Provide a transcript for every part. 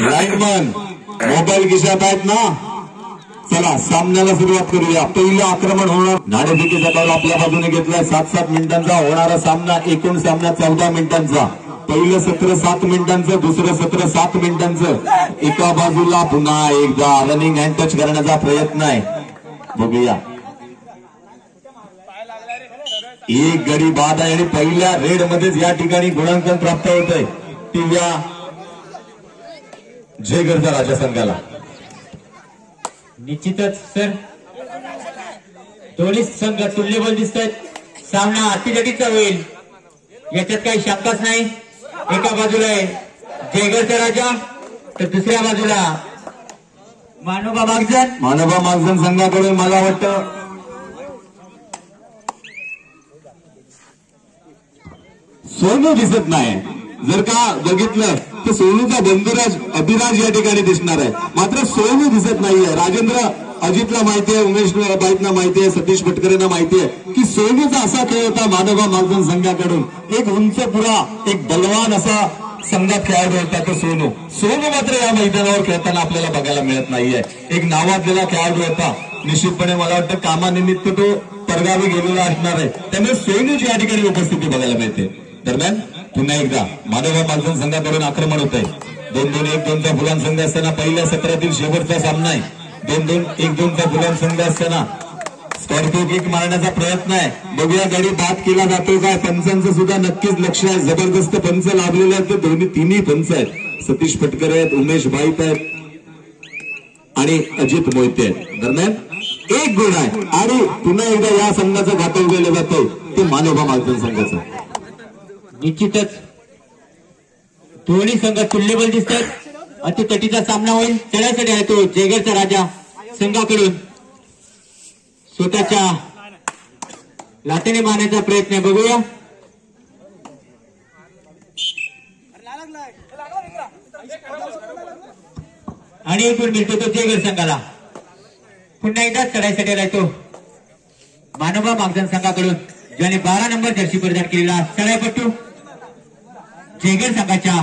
Lineman mobile खिशात आहेत ना. चला सामन्याला सुरुवात करूया. पहिलं आक्रमण होणार नाणेफेकीचा काळ आपल्या बाजूने घेतलाय. 7-7 मिनिटांचा होणारा सामना. एकूण सामना 14 मिनिटांचा. पहिलं सत्र 7 मिनिटांचं, दुसरं सत्र 7 मिनिटांचं. एका बाजूला पुन्हा एकदा रनिंग हँड टच करण्याचा प्रयत्न आहे. बघूया एक गडी बाद आहे आणि पहिल्या रेड मध्येच या ठिकाणी गुणांकन प्राप्त होत आहे टीव्या जयगडचा राजा संघाला. निश्चितच सर दोन्ही संघ तुल्यबळ दिसत आहेत. सामना अतिजटिलचा होईल याच्यात काही शंकाच नाही. एका बाजूला आहे जयगडचा राजा तर दुसऱ्या बाजूला मानोबा मागजन संघाकडून मला वाटतं सोनू दिसत नाही. जर का बघितलं तर सोनूचा बंधुराज अभिराज या ठिकाणी दिसणार आहे, मात्र सोनू दिसत नाहीये. राजेंद्र अजितला माहितीये, उमेश बाईतना माहितीये, सतीश पटकरेंना माहितीये की सोनूचा असा खेळ होता मानोबा मागजन संघाकडून. एक उंच पुरा, एक बलवान असा संघात खेळाडू होता तो सोनू. सोनू मात्र या मैदानावर खेळताना आपल्याला बघायला मिळत नाहीये. एक नावाजलेला खेळाडू होता. निश्चितपणे मला वाटतं कामानिमित्त तो परगावी गेलेला असणार आहे, त्यामुळे सोनूची या ठिकाणी उपस्थिती बघायला मिळते. दरम्यान पुन्हा एकदा मानोबा मागजन संघाकडून आक्रमण होत आहे. 2-2-1-2चा फुलान संघ असताना पहिल्या सत्रातील शेवटचा सामना आहे. 2-2-1-2चा फुलान संघ असताना स्कॉर्पिओ किक मारण्याचा प्रयत्न आहे. बघूया गडी बाद केला जातो काय. पंचांचं सुद्धा नक्कीच लक्ष आहे. जबरदस्त पंच लाभलेले आहेत. ते तिन्ही पंच आहेत. सतीश पटकरे आहेत, उमेश बाईत आहेत आणि अजित मोहिते आहेत. दरम्यान एक गुण आहे आणि पुन्हा एकदा या संघाचं घातक केलं जातं ते मानोबा मागजन संघाचं. निश्चितच दोन्ही संघ तुल्यबळ दिसतात. अतितटीचा सामना होईल. चढाईसाठी आहे तो जयगडचा राजा संघाकडून स्वतःच्या लातेने मारण्याचा प्रयत्न आहे. बघूया आणि एक गुण मिळतो तो जयगड संघाला. पुन्हा एकदा चढाईसाठी राहतो मानोबा मागजन संघाकडून, ज्याने 12 नंबर जर्सी परिधान केलेला चढाईपट्टू. जयगड संघाच्या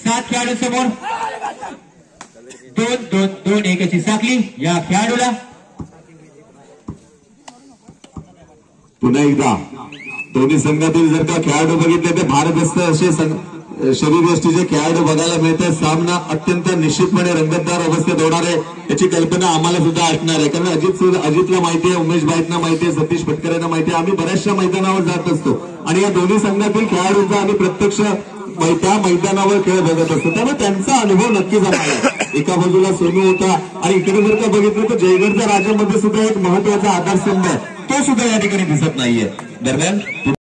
7 खेळाडू समोर 2-2-2-1 अशी साखळी या खेळाडूला. पुन्हा एकदा दोन्ही संघातील जर का खेळाडू बघितले तर भारदस्त असे शरीरयष्टीचे खेळाडू बघायला मिळतात. सामना अत्यंत निश्चितपणे रंगतदार अवस्थेत होणार आहे याची कल्पना आम्हाला सुद्धा असणार आहे. कारण अजितला माहिती आहे, उमेश बाईतना माहिती आहे, सतीश पटकरेंना माहिती आहे. आम्ही बऱ्याचशा मैदानावर जात असतो आणि या दोन्ही संघातील खेळाडूंचा आम्ही प्रत्यक्ष त्या मैदानावर खेळ बघत असतो, त्यामुळे त्यांचा अनुभव नक्कीच आला. एका बाजूला सोनू होता आणि इकडे जर का बघितलं तर जयगडच्या राजामध्ये सुद्धा एक महत्वाचा आधारस्तंभ आहे, तो सुद्धा या ठिकाणी दिसत नाहीये. दरम्यान